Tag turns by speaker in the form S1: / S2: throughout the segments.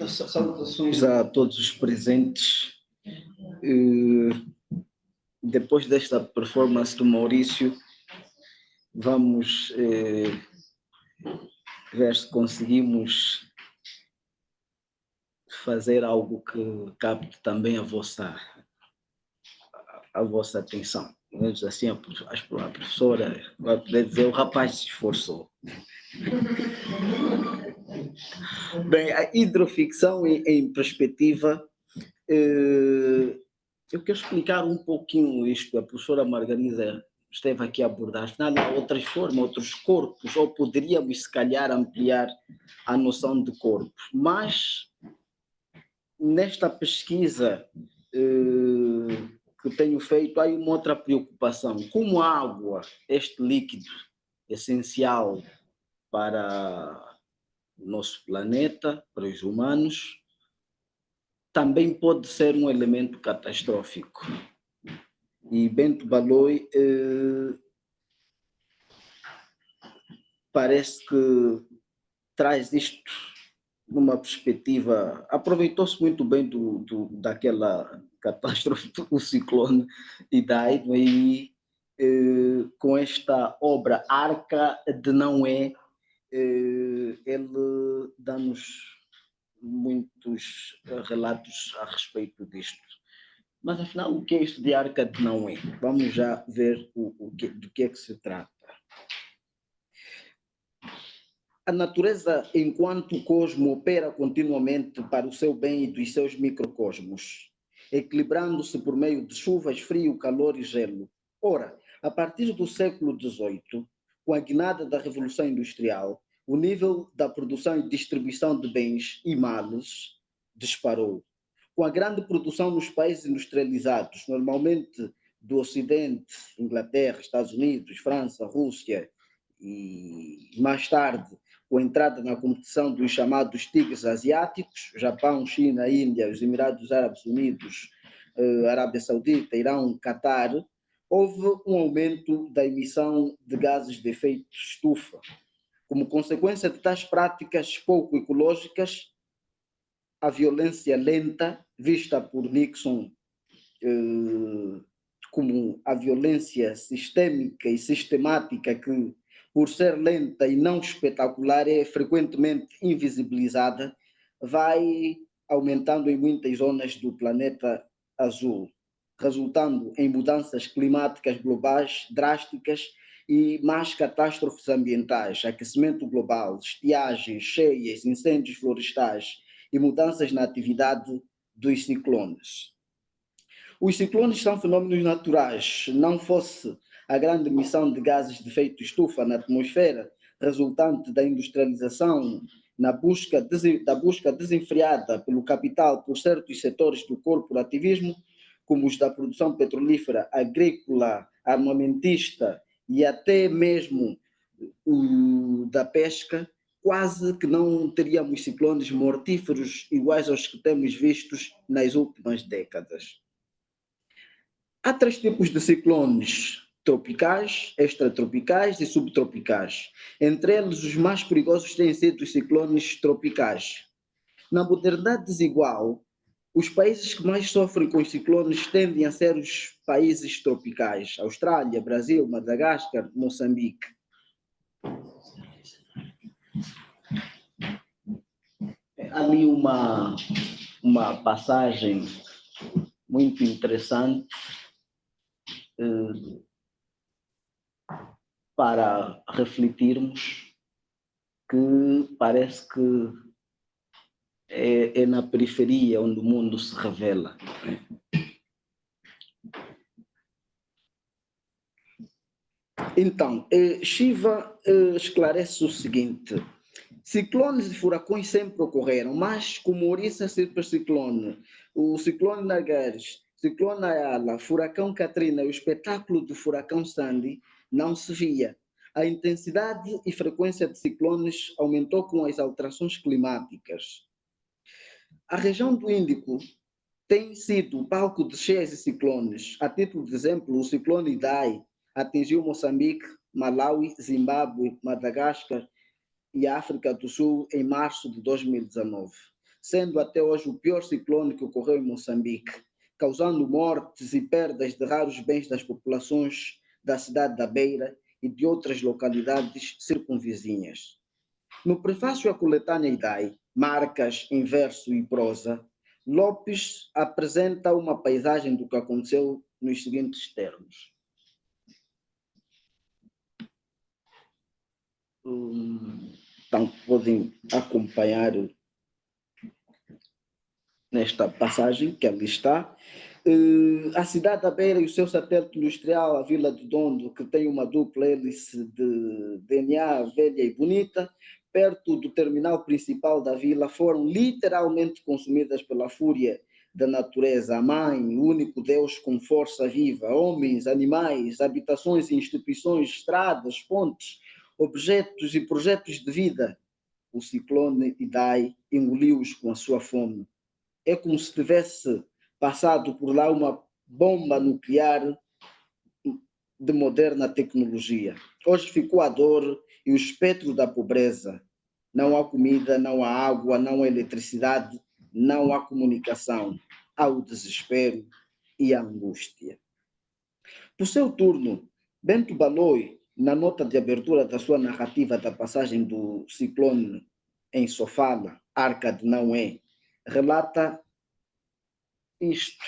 S1: Saudações a todos os presentes. Depois desta performance do Maurício, vamos ver se conseguimos fazer algo que capte também a vossa atenção. Vamos assim, a professora vai poder dizer: o rapaz se esforçou. Bem, a hidroficção em perspectiva, eu quero explicar um pouquinho isto. A professora Margarida esteve aqui a abordar. Afinal, há outras formas, outros corpos, ou poderíamos, se calhar, ampliar a noção de corpos. Mas, nesta pesquisa que tenho feito, há uma outra preocupação. Como a água, este líquido essencial para o nosso planeta, para os humanos, também pode ser um elemento catastrófico. E Bento Baloi parece que traz isto numa perspectiva, aproveitou-se muito bem daquela catástrofe do ciclone Idai, e com esta obra Arca de Noé, ele dá-nos muitos relatos a respeito disto. Mas afinal, o que é isto de Arca de Noé? Vamos já ver do que é que se trata. A natureza, enquanto cosmo, opera continuamente para o seu bem e dos seus microcosmos, equilibrando-se por meio de chuvas, frio, calor e gelo. Ora, a partir do século XVIII, com a guinada da Revolução Industrial, o nível da produção e distribuição de bens e males disparou. Com a grande produção nos países industrializados, normalmente do Ocidente, Inglaterra, Estados Unidos, França, Rússia, e mais tarde, com a entrada na competição dos chamados tigres asiáticos, Japão, China, Índia, os Emirados Árabes Unidos, Arábia Saudita, Irão, Catar, houve um aumento da emissão de gases de efeito estufa. Como consequência de tais práticas pouco ecológicas, a violência lenta, vista por Nixon como a violência sistêmica e sistemática que, por ser lenta e não espetacular, é frequentemente invisibilizada, vai aumentando em muitas zonas do planeta azul, resultando em mudanças climáticas globais drásticas e mais catástrofes ambientais, aquecimento global, estiagens, cheias, incêndios florestais e mudanças na atividade dos ciclones. Os ciclones são fenômenos naturais. Não fosse a grande emissão de gases de efeito estufa na atmosfera, resultante da industrialização, da busca desenfreada pelo capital por certos setores do corporativismo, como os da produção petrolífera, agrícola, armamentista e até mesmo da pesca, quase que não teríamos ciclones mortíferos iguais aos que temos vistos nas últimas décadas. Há três tipos de ciclones: tropicais, extratropicais e subtropicais. Entre eles, os mais perigosos têm sido os ciclones tropicais. Na modernidade desigual, os países que mais sofrem com os ciclones tendem a ser os países tropicais: Austrália, Brasil, Madagascar, Moçambique. Há ali uma passagem muito interessante para refletirmos, que parece que é na periferia onde o mundo se revela. Então, Shiva esclarece o seguinte: ciclones e furacões sempre ocorreram, mas como Orissa superciclone, o ciclone Nagares, ciclone Ayala, furacão Katrina e o espetáculo do furacão Sandy não se via. A intensidade e frequência de ciclones aumentou com as alterações climáticas. A região do Índico tem sido palco de cheias e ciclones. A título de exemplo, o ciclone Idai atingiu Moçambique, Malawi, Zimbábue, Madagascar e África do Sul em março de 2019. sendo até hoje o pior ciclone que ocorreu em Moçambique, causando mortes e perdas de raros bens das populações da cidade da Beira e de outras localidades circunvizinhas. No prefácio à coletânea Idai, Marcas em Verso e Prosa, Lopes apresenta uma paisagem do que aconteceu nos seguintes termos. Então, podem acompanhar nesta passagem que ali está. A cidade da Beira e o seu satélite industrial, a Vila do Dondo, que tem uma dupla hélice de DNA velha e bonita, perto do terminal principal da vila, foram literalmente consumidas pela fúria da natureza, a mãe, o único Deus com força viva, homens, animais, habitações e instituições, estradas, pontes, objetos e projetos de vida. O ciclone Idai engoliu-os com a sua fome. É como se tivesse passado por lá uma bomba nuclear de moderna tecnologia. Hoje ficou a dor e o espectro da pobreza. Não há comida, não há água, não há eletricidade, não há comunicação. Há o desespero e a angústia. Por seu turno, Bento Baloi, na nota de abertura da sua narrativa da passagem do ciclone em Sofala, Arca de Noé, relata isto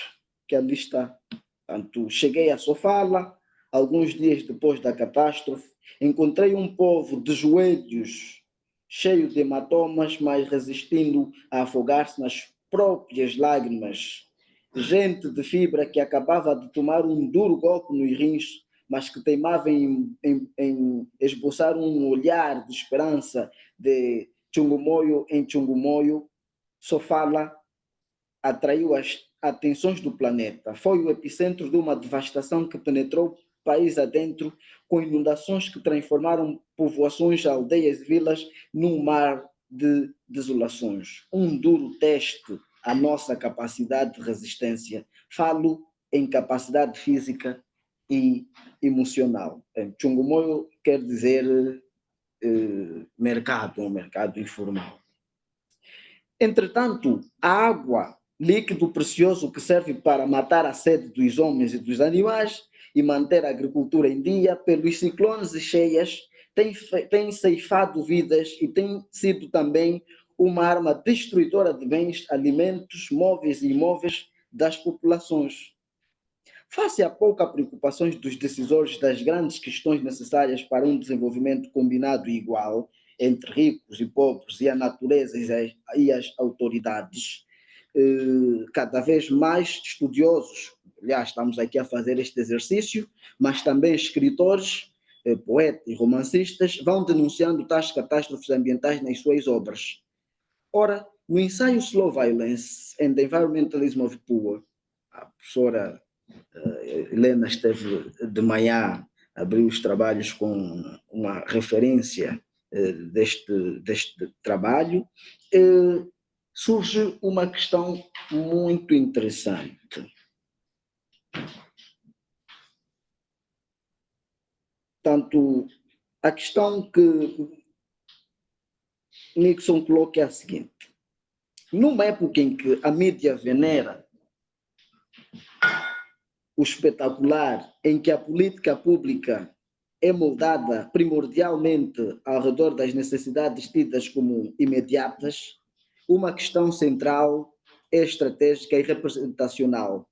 S1: que ali está. Portanto, cheguei a Sofala, alguns dias depois da catástrofe, encontrei um povo de joelhos, cheio de hematomas, mas resistindo a afogar-se nas próprias lágrimas. Gente de fibra que acabava de tomar um duro golpe nos rins, mas que teimava em esboçar um olhar de esperança de Chungumoio em Chungumoio. Sofala atraiu as atenções do planeta. Foi o epicentro de uma devastação que penetrou o país adentro, com inundações que transformaram povoações, aldeias e vilas num mar de desolações. Um duro teste à nossa capacidade de resistência. Falo em capacidade física e emocional. Chungumoyo quer dizer mercado, um mercado informal. Entretanto, a água, líquido precioso que serve para matar a sede dos homens e dos animais e manter a agricultura em dia, pelos ciclones e cheias, tem ceifado vidas e tem sido também uma arma destruidora de bens, alimentos, móveis e imóveis das populações. Face a pouca preocupações dos decisores das grandes questões necessárias para um desenvolvimento combinado e igual entre ricos e pobres e a natureza e as autoridades, cada vez mais estudiosos, aliás, estamos aqui a fazer este exercício, mas também escritores, poetas e romancistas vão denunciando tais catástrofes ambientais nas suas obras. Ora, no ensaio Slow Violence and the Environmentalism of Poor, a professora Helena esteve de manhã, abriu os trabalhos com uma referência deste trabalho, surge uma questão muito interessante. Portanto, a questão que Nixon coloca é a seguinte: numa época em que a mídia venera o espetacular, em que a política pública é moldada primordialmente ao redor das necessidades tidas como imediatas, uma questão central é estratégica e representacional.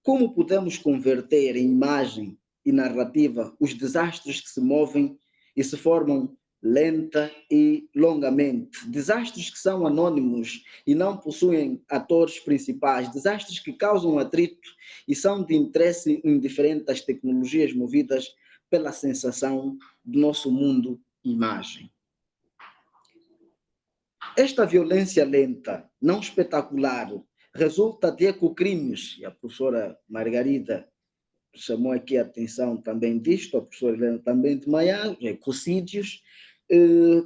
S1: Como podemos converter em imagem e narrativa os desastres que se movem e se formam lenta e longamente? Desastres que são anônimos e não possuem atores principais, desastres que causam atrito e são de interesse indiferente às tecnologias movidas pela sensação do nosso mundo imagem. Esta violência lenta, não espetacular, resulta de ecocrimes, e a professora Margarida chamou aqui a atenção também disto, a professora Helena também de manhã, ecocídios,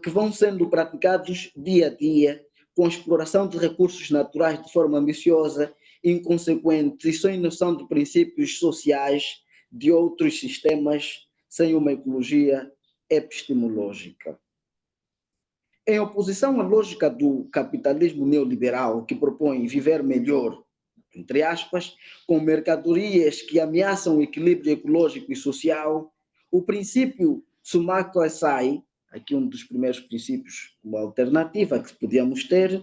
S1: que vão sendo praticados dia a dia, com exploração de recursos naturais de forma ambiciosa, inconsequente e sem noção de princípios sociais de outros sistemas, sem uma ecologia epistemológica. Em oposição à lógica do capitalismo neoliberal, que propõe viver melhor, entre aspas, com mercadorias que ameaçam o equilíbrio ecológico e social, o princípio Sumako Asai, aqui um dos primeiros princípios, uma alternativa que podíamos ter,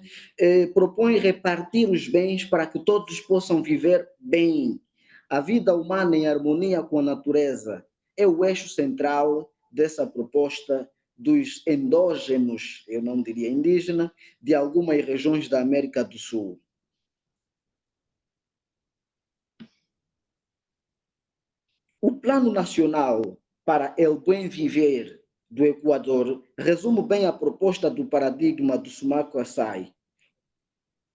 S1: propõe repartir os bens para que todos possam viver bem. A vida humana em harmonia com a natureza é o eixo central dessa proposta dos endógenos, eu não diria indígena, de algumas regiões da América do Sul. O Plano Nacional para o Bem Viver do Equador resume bem a proposta do paradigma do Sumako Asai.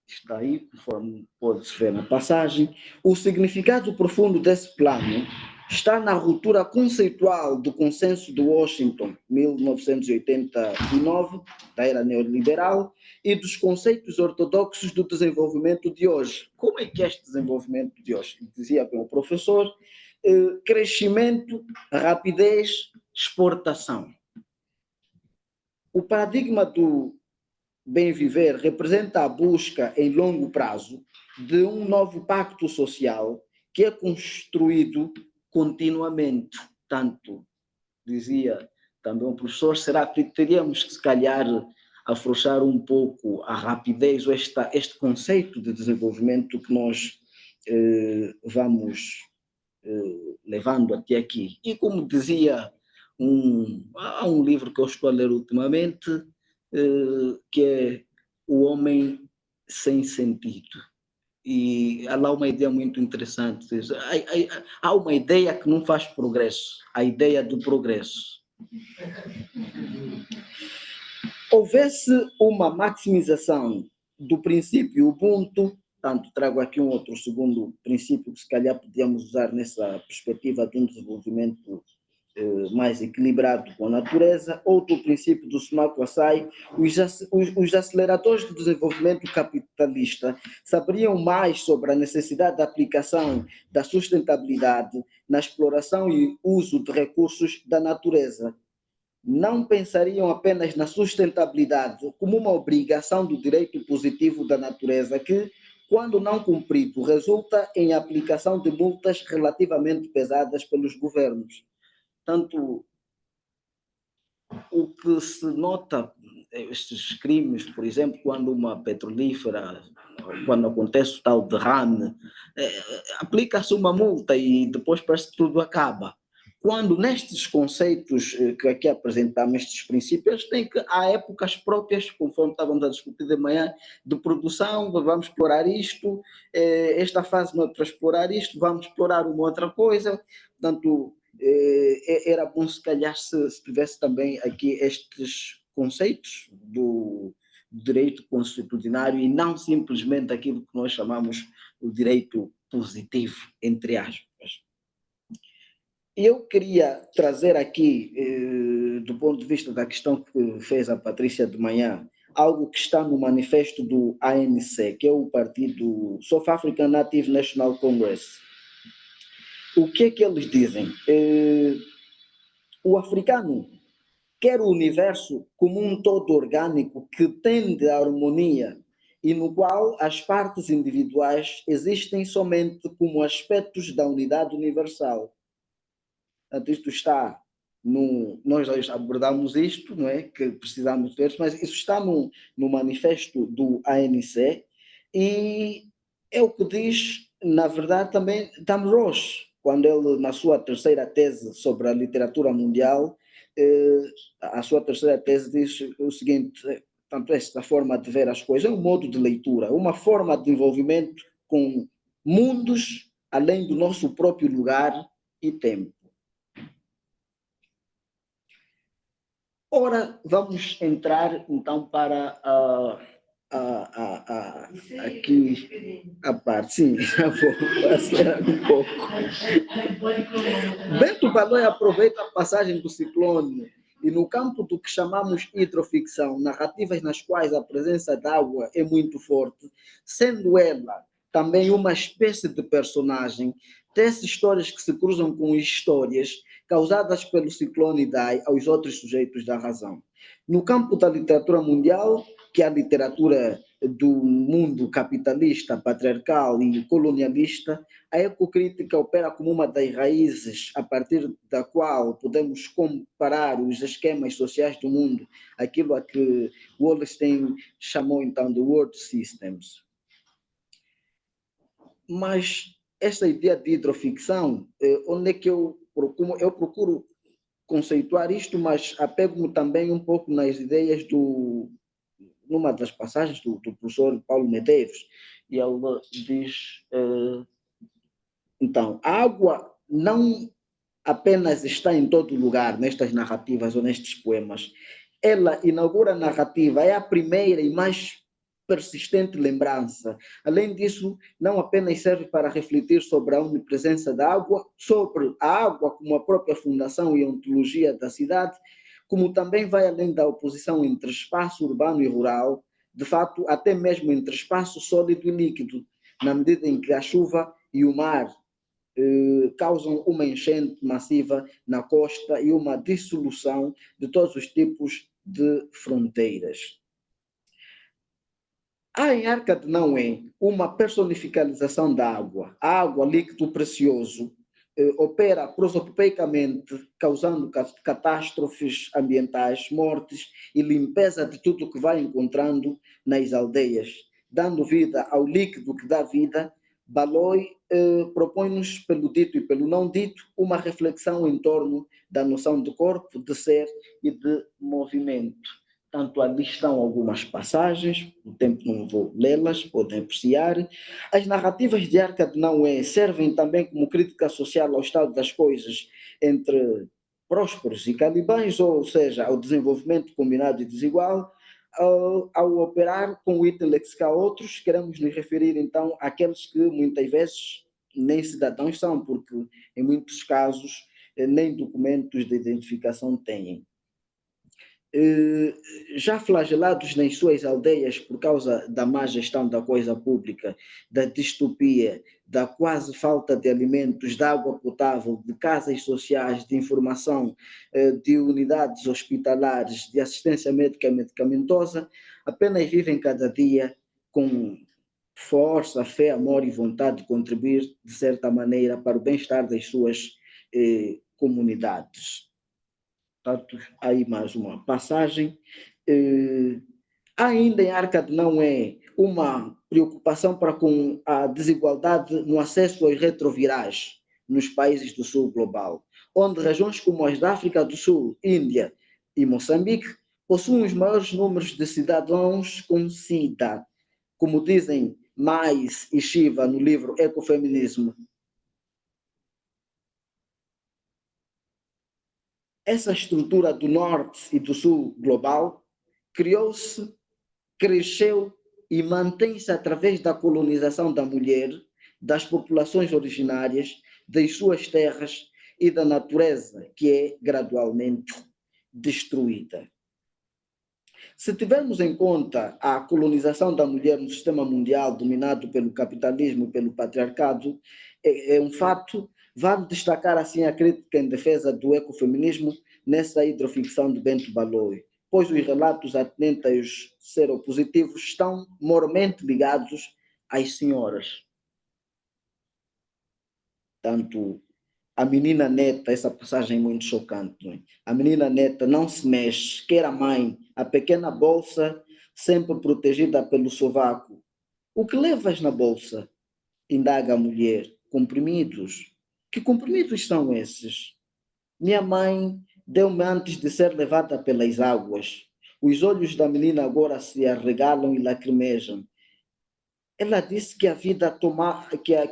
S1: Está aí, conforme pode-se ver na passagem. O significado profundo desse plano está na ruptura conceitual do Consenso de Washington, 1989, da era neoliberal, e dos conceitos ortodoxos do desenvolvimento de hoje. Como é que é este desenvolvimento de hoje? Dizia bem o professor, crescimento, rapidez, exportação. O paradigma do bem viver representa a busca em longo prazo de um novo pacto social que é construído continuamente. Tanto, dizia também o professor, será que teríamos que, se calhar, afrouxar um pouco a rapidez ou este conceito de desenvolvimento que nós vamos levando até aqui. E como dizia, há um livro que eu estou a ler ultimamente, que é O Homem Sem Sentido. E há lá uma ideia muito interessante. Há uma ideia que não faz progresso, a ideia do progresso. Houvesse uma maximização do princípio Ubuntu, tanto trago aqui um outro segundo princípio que se calhar podíamos usar nessa perspectiva de um desenvolvimento mais equilibrado com a natureza. Outro princípio do Sumako Asai, os aceleradores do desenvolvimento capitalista saberiam mais sobre a necessidade da aplicação da sustentabilidade na exploração e uso de recursos da natureza. Não pensariam apenas na sustentabilidade como uma obrigação do direito positivo da natureza que, quando não cumprido, resulta em aplicação de multas relativamente pesadas pelos governos. Tanto o que se nota, estes crimes, por exemplo, quando uma petrolífera, quando acontece o tal derrame, aplica-se uma multa e depois parece que tudo acaba. Quando nestes conceitos que aqui apresentamos, estes princípios, tem que, há épocas próprias, conforme estávamos a discutir de manhã, de produção, vamos explorar isto, esta fase não é para explorar isto, vamos explorar uma outra coisa, portanto, era bom se calhar se tivesse também aqui estes conceitos do direito constitucionário e não simplesmente aquilo que nós chamamos o direito positivo, entre aspas. Eu queria trazer aqui, do ponto de vista da questão que fez a Patrícia de manhã, algo que está no manifesto do ANC, que é o partido South African Native National Congress. O que é que eles dizem? O africano quer o universo como um todo orgânico que tende à harmonia e no qual as partes individuais existem somente como aspectos da unidade universal. Portanto, isto está nós já abordamos isto, não é? Que precisamos ver, mas isso está no manifesto do ANC e é o que diz, na verdade, também Damrosch, quando ele, na sua terceira tese sobre a literatura mundial, a sua terceira tese diz o seguinte, tanto esta forma de ver as coisas é um modo de leitura, uma forma de envolvimento com mundos além do nosso próprio lugar e tempo. Ora, vamos entrar então para aqui a parte, sim, já vou acelerar um pouco. Bento Baloi aproveita a passagem do ciclone e no campo do que chamamos hidroficção, narrativas nas quais a presença d'água é muito forte, sendo ela também uma espécie de personagem, tece histórias que se cruzam com histórias causadas pelo ciclone Idai aos outros sujeitos da razão. No campo da literatura mundial, que é a literatura do mundo capitalista, patriarcal e colonialista, a ecocrítica opera como uma das raízes a partir da qual podemos comparar os esquemas sociais do mundo, aquilo a que Wallerstein chamou então de world systems. Mas esta ideia de hidroficção, onde é que eu procuro conceituar isto, mas apego-me também um pouco nas ideias numa das passagens do professor Paulo Medeiros, e ele diz, então, a água não apenas está em todo lugar, nestas narrativas ou nestes poemas, ela inaugura a narrativa, é a primeira e mais persistente lembrança. Além disso, não apenas serve para refletir sobre a onipresença da água, sobre a água como a própria fundação e ontologia da cidade, como também vai além da oposição entre espaço urbano e rural, de fato, até mesmo entre espaço sólido e líquido, na medida em que a chuva e o mar causam uma enchente massiva na costa e uma dissolução de todos os tipos de fronteiras. Há em Arca de Noé uma personificalização da água. A água, líquido precioso, opera prosopopeicamente, causando catástrofes ambientais, mortes e limpeza de tudo que vai encontrando nas aldeias, dando vida ao líquido que dá vida. Baloi propõe-nos, pelo dito e pelo não dito, uma reflexão em torno da noção de corpo, de ser e de movimento. Tanto ali estão algumas passagens, o tempo não vou lê-las, podem apreciar. As narrativas de Arca de Noé servem também como crítica social ao estado das coisas entre prósperos e calibães, ou seja, ao desenvolvimento combinado e desigual. Ao operar com o item lexical outros, queremos nos referir então àqueles que muitas vezes nem cidadãos são, porque em muitos casos nem documentos de identificação têm. Já flagelados nas suas aldeias por causa da má gestão da coisa pública, da distopia, da quase falta de alimentos, de água potável, de casas sociais, de informação, de unidades hospitalares, de assistência médica e medicamentosa, apenas vivem cada dia com força, fé, amor e vontade de contribuir, de certa maneira, para o bem-estar das suas comunidades. Portanto, aí mais uma passagem. Ainda em Arca de Noé uma preocupação para com a desigualdade no acesso aos retrovirais nos países do sul global, onde regiões como as da África do Sul, Índia e Moçambique possuem os maiores números de cidadãos com SIDA, como dizem Mais e Shiva no livro Ecofeminismo. Essa estrutura do norte e do sul global criou-se, cresceu e mantém-se através da colonização da mulher, das populações originárias, das suas terras e da natureza, que é gradualmente destruída. Se tivermos em conta a colonização da mulher no sistema mundial dominado pelo capitalismo e pelo patriarcado, é um fato. Vale destacar assim a crítica em defesa do ecofeminismo nessa hidroficção de Bento Baloi, pois os relatos atendentes aos seropositivos estão mormente ligados às senhoras. Tanto a menina neta, essa passagem é muito chocante, não é? A menina neta não se mexe, quer a mãe, a pequena bolsa sempre protegida pelo sovaco. O que levas na bolsa? Indaga a mulher. Comprimidos. Que comprimidos são esses? Minha mãe deu-me antes de ser levada pelas águas. Os olhos da menina agora se arregalam e lacrimejam. Ela disse que a vida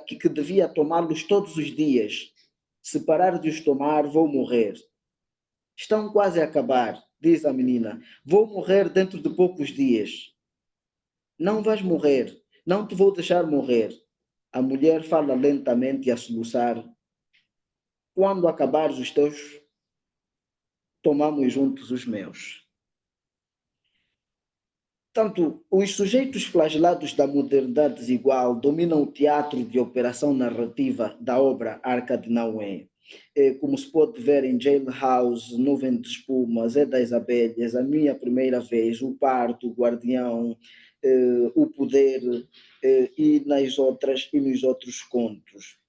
S1: que devia tomá-los todos os dias. Se parar de os tomar, vou morrer. Estão quase a acabar, diz a menina. Vou morrer dentro de poucos dias. Não vais morrer. Não te vou deixar morrer. A mulher fala lentamente e a soluçar. Quando acabares os teus, tomamos juntos os meus. Tanto os sujeitos flagelados da modernidade desigual dominam o teatro de operação narrativa da obra Arca de Noé. Como se pode ver em Jailhouse, Nuvem de Espuma, Zé das Abelhas, A Minha Primeira Vez, O Parto, O Guardião, O Poder e nos outros contos.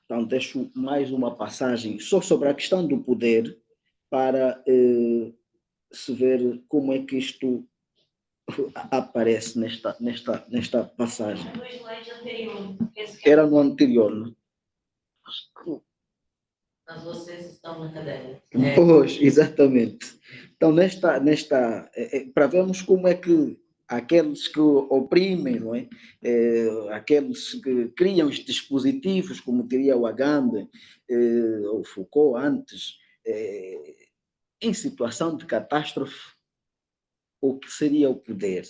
S1: Então, deixo mais uma passagem só sobre a questão do poder para se ver como é que isto aparece nesta passagem. Era no anterior.
S2: Mas vocês estão na cadeia.
S1: Pois, exatamente. Então, para vermos como é que aqueles que oprimem, não é? Aqueles que criam os dispositivos, como diria o Agamben, ou Foucault antes, em situação de catástrofe, o que seria o poder?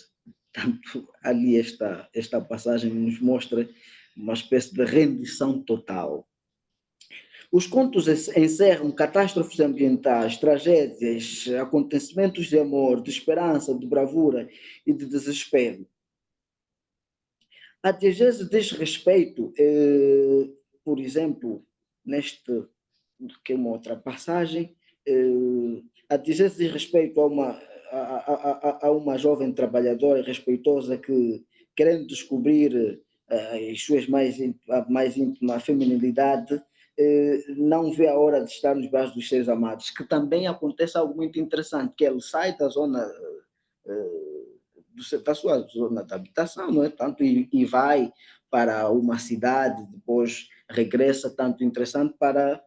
S1: Tanto ali esta passagem nos mostra uma espécie de rendição total. Os contos encerram catástrofes ambientais, tragédias, acontecimentos de amor, de esperança, de bravura e de desespero. A diegese diz respeito, por exemplo, que é uma outra passagem, a diegese diz respeito a uma jovem trabalhadora respeitosa que, querendo descobrir as suas a mais íntima feminilidade, não vê a hora de estar nos braços dos seus amados, que também acontece algo muito interessante, que ele sai da zona da sua zona de habitação, não é? Tanto e vai para uma cidade, depois regressa, tanto interessante para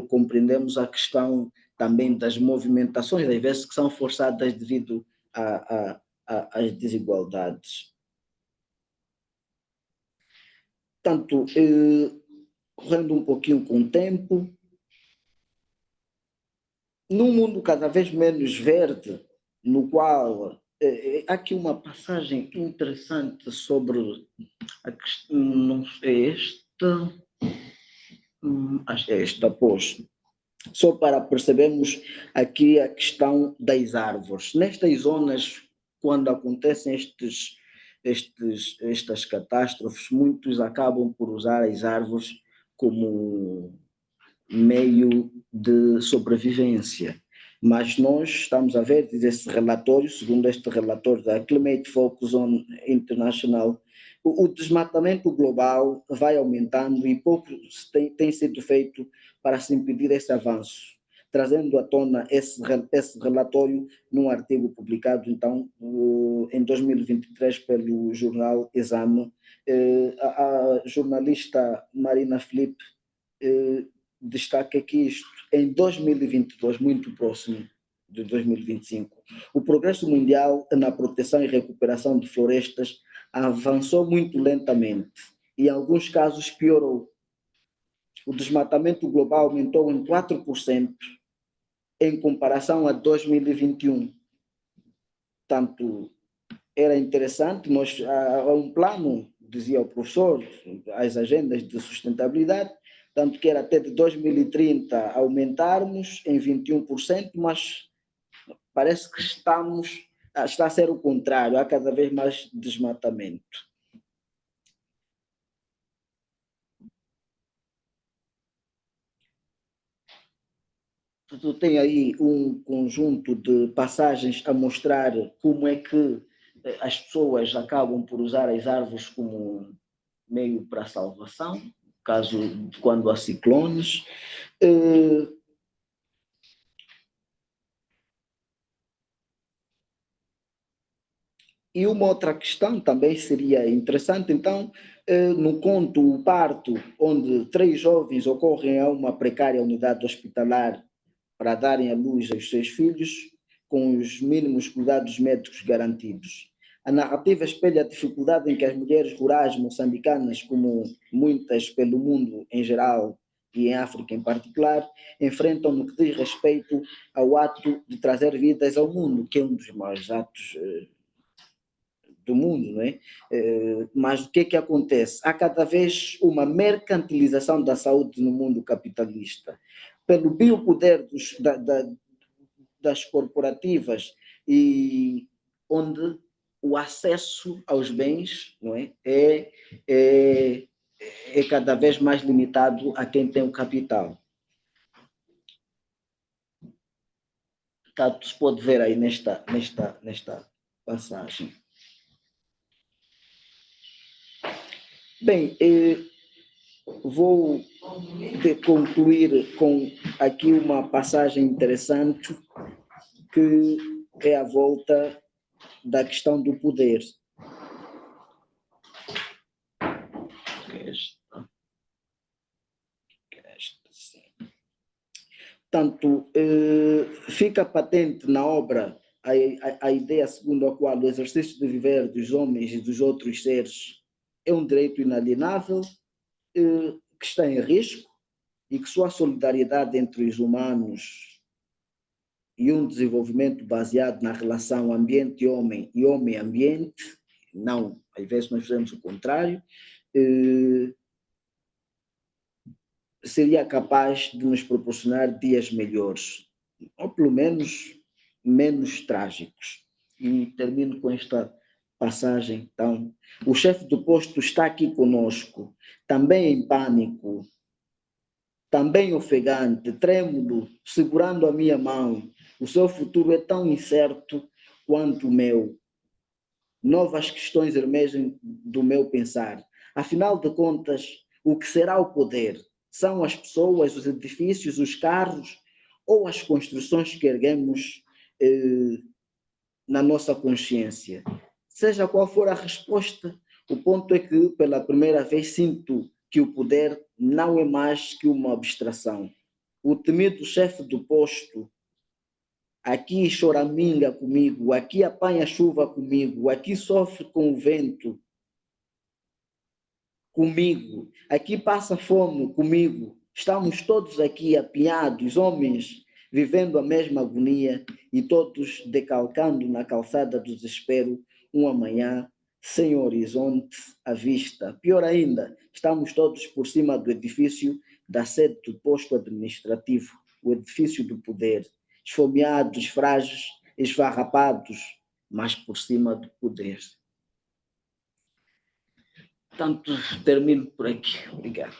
S1: compreendermos a questão também das movimentações, às vezes que são forçadas devido às desigualdades. Tanto correndo um pouquinho com o tempo, num mundo cada vez menos verde, no qual há aqui uma passagem interessante sobre a questão, não sei, acho que é esta, pois, só para percebermos aqui a questão das árvores. Nestas zonas, quando acontecem estas catástrofes, muitos acabam por usar as árvores como meio de sobrevivência. Mas nós estamos a ver, diz esse relatório, segundo este relatório da Climate Focus on International, o desmatamento global vai aumentando e pouco tem sido feito para se impedir esse avanço, trazendo à tona esse relatório num artigo publicado, então, em 2023 pelo jornal Exame. A jornalista Marina Filipe destaca que isto, em 2022, muito próximo de 2025, o progresso mundial na proteção e recuperação de florestas avançou muito lentamente e, em alguns casos, piorou. O desmatamento global aumentou em 4% em comparação a 2021. Tanto era interessante, há um plano, dizia o professor, as agendas de sustentabilidade, tanto que era até de 2030 aumentarmos em 21%, mas parece que está a ser o contrário, há cada vez mais desmatamento. Tu tem aí um conjunto de passagens a mostrar como é que as pessoas acabam por usar as árvores como meio para a salvação, caso quando há ciclones. E uma outra questão também seria interessante, então, no conto O Parto, onde 3 jovens ocorrem a uma precária unidade hospitalar para darem à luz aos seus filhos, com os mínimos cuidados médicos garantidos. A narrativa espelha a dificuldade em que as mulheres rurais moçambicanas, como muitas pelo mundo em geral e em África em particular, enfrentam no que diz respeito ao ato de trazer vidas ao mundo, que é um dos maiores atos do mundo, não é? Mas o que é que acontece? Há cada vez uma mercantilização da saúde no mundo capitalista. Pelo biopoder condutas corporativas e onde o acesso aos bens, não é, é cada vez mais limitado a quem tem o capital. Portanto, se pode ver aí nesta passagem. Bem, vou concluir com aqui uma passagem interessante que é a volta da questão do poder. Portanto, fica patente na obra a ideia segundo a qual o exercício de viver dos homens e dos outros seres é um direito inalienável, que está em risco e que só a solidariedade entre os humanos e um desenvolvimento baseado na relação ambiente-homem e homem-ambiente, não, às vezes nós fazemos o contrário, seria capaz de nos proporcionar dias melhores, ou pelo menos menos trágicos. E termino com esta passagem. Então, o chefe do posto está aqui conosco, também em pânico, também ofegante, trêmulo, segurando a minha mão. O seu futuro é tão incerto quanto o meu. Novas questões emergem do meu pensar. Afinal de contas, o que será o poder? São as pessoas, os edifícios, os carros ou as construções que erguemos na nossa consciência? Seja qual for a resposta, o ponto é que pela primeira vez sinto que o poder não é mais que uma abstração. O temido chefe do posto aqui choraminga comigo, aqui apanha chuva comigo, aqui sofre com o vento comigo, aqui passa fome comigo. Estamos todos aqui apinhados, homens, vivendo a mesma agonia e todos decalcando na calçada do desespero um amanhã sem horizonte à vista. Pior ainda, estamos todos por cima do edifício da sede do posto administrativo, o edifício do poder, esfomeados, frágeis, esfarrapados, mas por cima do poder. Portanto, termino por aqui. Obrigado.